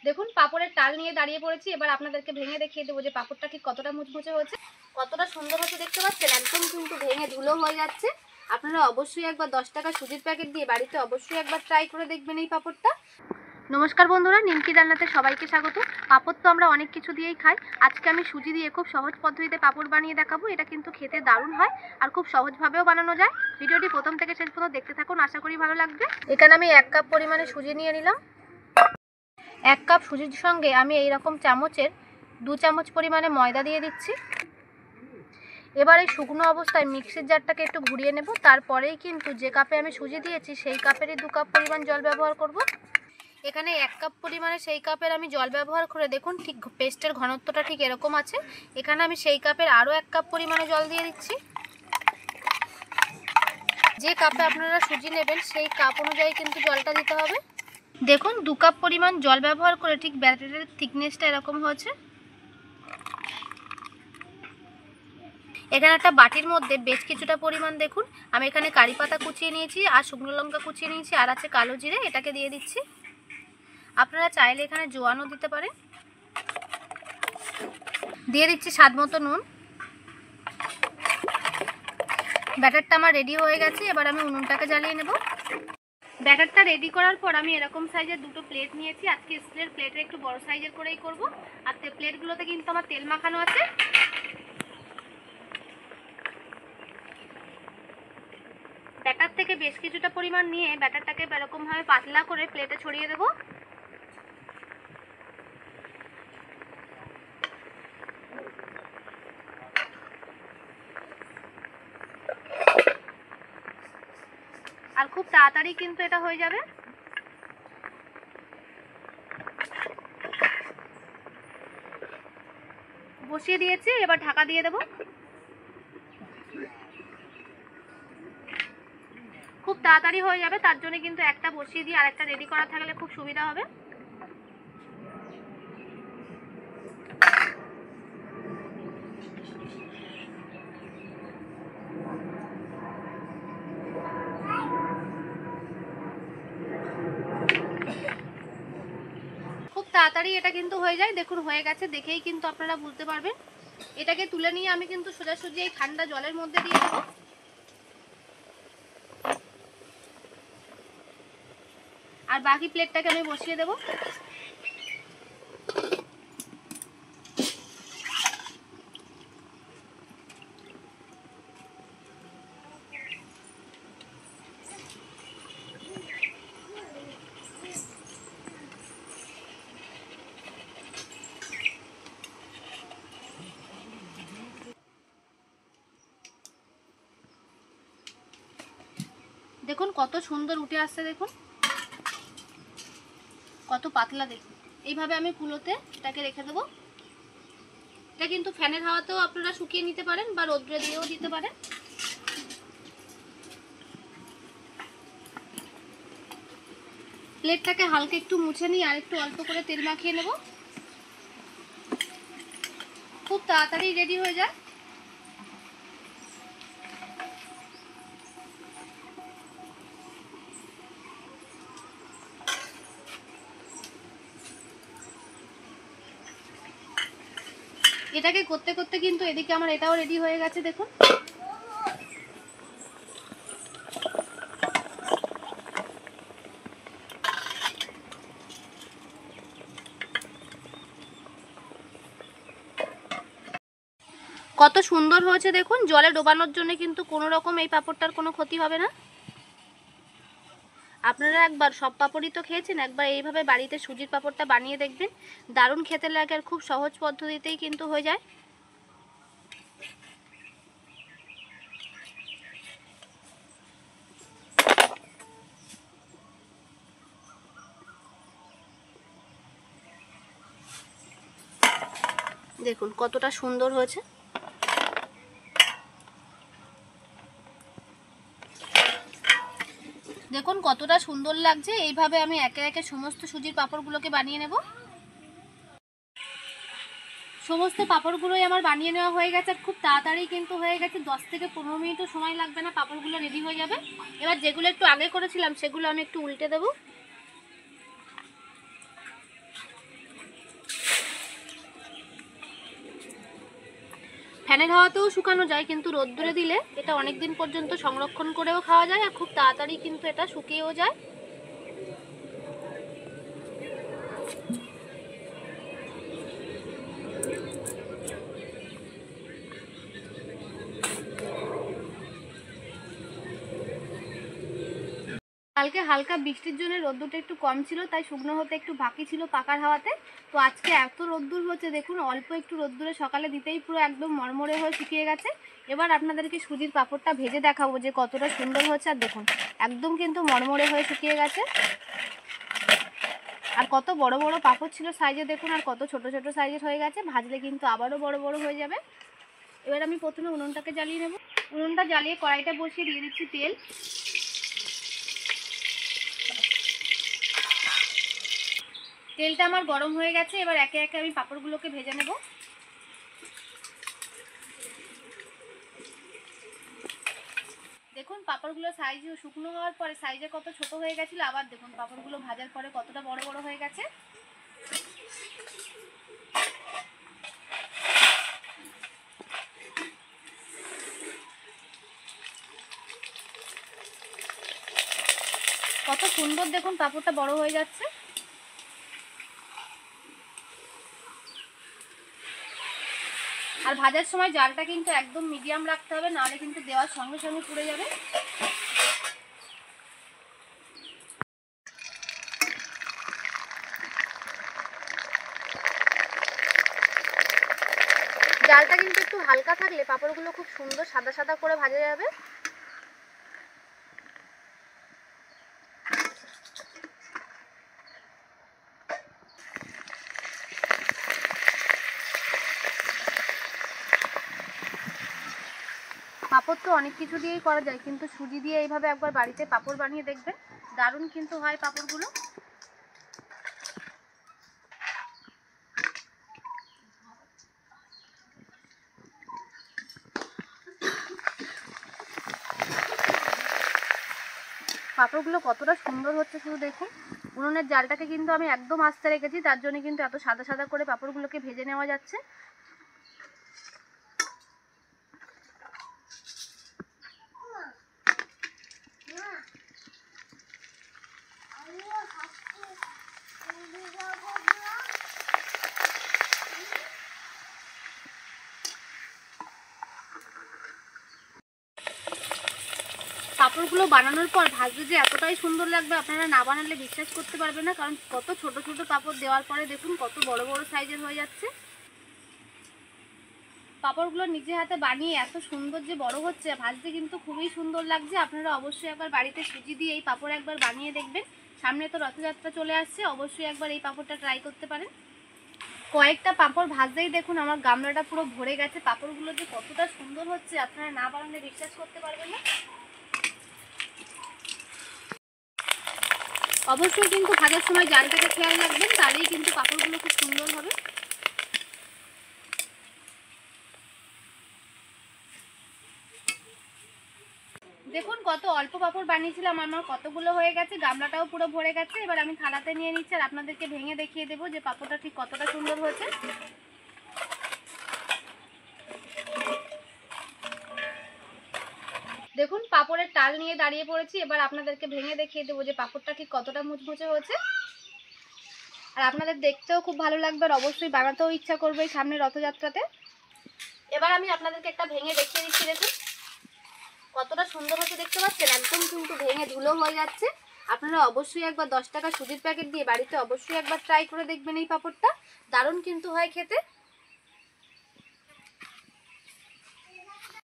দেখুন পাপড়ের টাল নিয়ে দাঁড়িয়ে পড়েছি। এবার আপনাদেরকে ভেঙে দেখিয়ে দেবো যে পাপড়টা ঠিক কতটা মুচমুচে হয়েছে, কতটা সুন্দর হচ্ছে দেখতে পাচ্ছেন। একদম কিন্তু ভেঙে ধুলো হয়ে যাচ্ছে। আপনারা অবশ্যই একবার 10 টাকা সুজির প্যাকেট দিয়ে বাড়িতে অবশ্যই একবার ট্রাই করে দেখবেন এই পাপড়টা। নমস্কার বন্ধুরা, নিমকি রান্নাতে সবাইকে স্বাগত। পাপড় তো আমরা অনেক কিছু দিয়েই খাই। আজকে আমি সুজি দিয়ে খুব সহজ পদ্ধতিতে পাপড় বানিয়ে দেখাবো। এটা কিন্তু খেতে দারুণ হয় আর খুব সহজভাবেও বানানো যায়। ভিডিওটি প্রথম থেকে শেষ পর্যন্ত দেখতে থাকুন, আশা করি ভালো লাগবে। এখানে আমি 1 কাপ পরিমাণে সুজি নিয়ে নিলাম। 1 কাপ সুজির সঙ্গে আমি এই রকম চামচের 2 চামচ পরিমাণে ময়দা দিয়ে দিচ্ছি। এবার এই শুকনো অবস্থায় মিক্সির জারটাকে একটু ঘুরিয়ে নেব। তারপরেই কিন্তু যে কাপে আমি সুজি দিয়েছি সেই কাপেরই 2 কাপ পরিমাণ জল ব্যবহার করব। এখানে 1 কাপ পরিমাণে সেই কাপের আমি জল ব্যবহার করে দেখুন ঠিক পেস্টের ঘনত্বটা ঠিক এরকম আছে। এখানে আমি সেই কাপের আরও 1 কাপ পরিমাণে জল দিয়ে দিচ্ছি। যে কাপে আপনারা সুজি নেবেন সেই কাপ অনুযায়ী কিন্তু জলটা দিতে হবে। দেখুন 2 কাপ পরিমাণ জল ব্যবহার করে ঠিক ব্যাটারের থিকনেসটা এরকম হয়েছে। এখানে একটা বাটির মধ্যে বেশ কিছুটা পরিমাণ দেখুন আমি এখানে কারি পাতা কুচিয়ে নিয়েছি আর শুকনো লঙ্কা কুচিয়ে নিয়েছি আর আছে কালো জিরে, এটাকে দিয়ে দিচ্ছি। আপনারা চাইলে এখানে জোয়ানও দিতে পারেন। দিয়ে দিচ্ছি স্বাদ মতো নুন। ব্যাটারটা আমার রেডি হয়ে গেছে। এবার আমি উনুনটাকে জ্বালিয়ে নেব। ব্যাটারটা রেডি করার পর আমি এরকম সাইজের 2টো প্লেট নিয়েছি। আজকে স্টিলের প্লেটে একটু বড় সাইজের করেই করব। আর প্লেটগুলোতে কিন্তু আমার তেল মাখানো আছে। ব্যাটার থেকে বেশ কিছুটা পরিমাণ নিয়ে ব্যাটারটাকে এরকমভাবে পাতলা করে প্লেটে ছড়িয়ে দেব। আর খুব তাড়াতাড়ি কিন্তু এটা হয়ে যাবে। বসিয়ে দিয়েছি, এবার ঢাকা দিয়ে দেব। খুব তাড়াতাড়ি হয়ে যাবে, তার জন্য কিন্তু একটা বসিয়ে দিয়ে আরেকটা রেডি করা থাকলে খুব সুবিধা হবে। খুব তাড়াতাড়ি এটা কিন্তু হয়ে যায়। দেখুন হয়ে গেছে, দেখেই কিন্তু আপনারা বুঝতে পারবেন। এটাকে তুলে নিয়ে আমি কিন্তু সোজাসুজি এই ঠান্ডা জলের মধ্যে দিয়ে দেবো। আর বাকি প্লেটটাকে আমি বসিয়ে দেবো। দেখুন কত সুন্দর উঠে আসছে, দেখুন কত পাতলা। দেখুন এইভাবে আমি কুলোতে এটাকে রেখে দেবো। এটা কিন্তু ফ্যানের হাওয়াতেও আপনারা শুকিয়ে নিতে পারেন বা রোদ্রে দিয়েও দিতে পারেন। প্লেটটাকে হালকা একটু মুছে নিয়ে আর একটু অল্প করে তেল মাখিয়ে নেব। খুব তাড়াতাড়ি রেডি হয়ে যায়। এটাকে করতে করতে কিন্তু এদিকে আমার এটাও রেডি হয়ে গেছে। দেখুন কত সুন্দর হয়েছে। দেখুন জলে ডোবানোর জন্য কিন্তু কোনো রকম এই পাঁপড়টার কোনো ক্ষতি হবে না। আপনারা একবার সব পাঁপড়ই তো খেয়েছেন, একবার এইভাবে বাড়িতে সুজির পাঁপড়টা বানিয়ে দেখবেন। দারুণ খেতে লাগে আর খুব সহজ পদ্ধতিতেই কিন্তু হয়ে যায়। দেখুন কতটা সুন্দর হয়েছে। দেখুন কতটা সুন্দর লাগছে। এইভাবে আমি একে একে সমস্ত সুজির পাঁপড়গুলোকে বানিয়ে নেব। সমস্ত পাঁপড়গুলোই আমার বানিয়ে নেওয়া হয়ে গেছে। খুব তাড়াতাড়ি কিন্তু হয়ে গেছে, 10 থেকে 15 মিনিটও সময় লাগবে না, পাঁপড়গুলো রেডি হয়ে যাবে। এবার যেগুলো একটু আগে করেছিলাম সেগুলো আমি একটু উল্টে দেব। ফ্যানের হাওয়াতেও শুকানো যায়, কিন্তু রোদ্দুরে দিলে এটা অনেক দিন পর্যন্ত সংরক্ষণ করেও খাওয়া যায় আর খুব তাড়াতাড়ি কিন্তু এটা শুকিয়েও যায়। কালকে হালকা বৃষ্টির জন্য রোদ্দুরটা একটু কম ছিল, তাই শুকনো হতে একটু বাকি ছিল পাকার হাওয়াতে। তো আজকে এত রোদ্দুর হচ্ছে দেখুন, অল্প একটু রোদ্দুরে সকালে দিতেই পুরো একদম মরমরে হয়ে শুকিয়ে গেছে। এবার আপনাদেরকে সুজির পাঁপড়টা ভেজে দেখাবো যে কতটা সুন্দর হচ্ছে। আর দেখুন একদম কিন্তু মরমরে হয়ে শুকিয়ে গেছে। আর কত বড় বড় পাঁপড় ছিল সাইজে দেখুন, আর কত ছোট ছোট সাইজের হয়ে গেছে। ভাজলে কিন্তু আবারও বড় বড় হয়ে যাবে। এবার আমি প্রথমে উনুনটাকে জ্বালিয়ে নেব। উনুনটা জ্বালিয়ে কড়াইটা বসিয়ে দিয়ে দিচ্ছি তেল। তেলটা আমার গরম হয়ে গেছে, এবার একে একে আমি পাঁপড়গুলোকে ভেজে নেব। দেখুন পাঁপড়গুলো সাইজ শুকনো হওয়ার পরে সাইজে কত ছোট হয়ে গেছিল, আবার দেখুন পাঁপড়গুলো ভাজার পরে কতটা বড় বড় হয়ে গেছে। কত সুন্দর দেখুন পাঁপড়টা বড় হয়ে যাচ্ছে। আর ভাজার সময় জালটা কিন্তু একদম মিডিয়াম রাখতে হবে, নাহলে কিন্তু দেওয়ার সঙ্গে সঙ্গে পুড়ে যাবে। জালটা কিন্তু একটু হালকা থাকলে পাঁপড়গুলো খুব সুন্দর সাদা সাদা করে ভাজা যাবে। পাঁপড় তো অনেক কিছু দিয়েই করা যায়, কিন্তু সুজি দিয়ে এইভাবে একবার বাড়িতে পাঁপড় বানিয়ে দেখবেন, দারুণ কিন্তু হয় পাঁপড়গুলো। পাঁপড়গুলো কতটা সুন্দর হচ্ছে শুধু দেখুন। উনুনের জালটাকে কিন্তু আমি একদম আস্তে রেখেছি, তার জন্য কিন্তু এত সাদা সাদা করে পাঁপড়গুলোকে ভেজে নেওয়া যাচ্ছে। পাঁপড়গুলো বানানোর পর ভাজতে যে এতটাই সুন্দর লাগবে, আপনারা না বানালে বিশ্বাস করতে পারবেন না। কারণ কত ছোট ছোট পাঁপড় দেওয়ার পরে দেখুন কত বড় বড় সাইজের হয়ে যাচ্ছে। পাঁপড়গুলো নিজে হাতে বানিয়ে এত সুন্দর যে বড় হচ্ছে, ভাজতে কিন্তু খুবই সুন্দর লাগছে। আপনারা অবশ্যই একবার বাড়িতে সুজি দিয়ে এই পাঁপড় একবার বানিয়ে দেখবেন। সামনে তো রথযাত্রা চলে আসছে, অবশ্যই একবার এই পাঁপড়টা ট্রাই করতে পারেন। কয়েকটা পাঁপড় ভাজতেই দেখুন আমার গামলাটা পুরো ভরে গেছে। পাঁপড়গুলো যে কতটা সুন্দর হচ্ছে, আপনারা না বানালে বিশ্বাস করতে পারবেন না। অবশ্যই কিন্তু ভাজার সময় জালটাকে খেয়াল রাখবেন, তাহলেই কিন্তু পাঁপড়গুলো খুব সুন্দর হবে। দেখুন কত অল্প পাঁপড় বানিয়েছিলাম, আমার কতগুলো হয়ে গেছে, গামলাটাও পুরো ভরে গেছে। এবার আমি থালাতে নিয়ে নিচ্ছি আর আপনাদেরকে ভেঙে দেখিয়ে দেবো যে পাঁপড়টা ঠিক কতটা সুন্দর হয়েছে। দেখুন পাঁপড়ের টাল নিয়ে দাঁড়িয়ে পড়েছি, এবার আপনাদেরকে ভেঙে দেখিয়ে দেবো যে পাঁপড়টা ঠিক কতটা মুচমুচে হয়েছে। আর আপনাদের দেখতেও খুব ভালো লাগবে, আর অবশ্যই বানাতেও ইচ্ছা করবে এই সামনে রথযাত্রাতে। এবার আমি আপনাদেরকে একটা ভেঙে দেখিয়ে দিচ্ছি। দেখুন কতটা সুন্দর হচ্ছে দেখতে পাচ্ছেন, একদম কিন্তু ভেঙে ধুলো হয়ে যাচ্ছে। আপনারা অবশ্যই একবার 10 টাকা সুজির প্যাকেট দিয়ে বাড়িতে অবশ্যই একবার ট্রাই করে দেখবেন এই পাঁপড়টা, দারুণ কিন্তু হয় খেতে।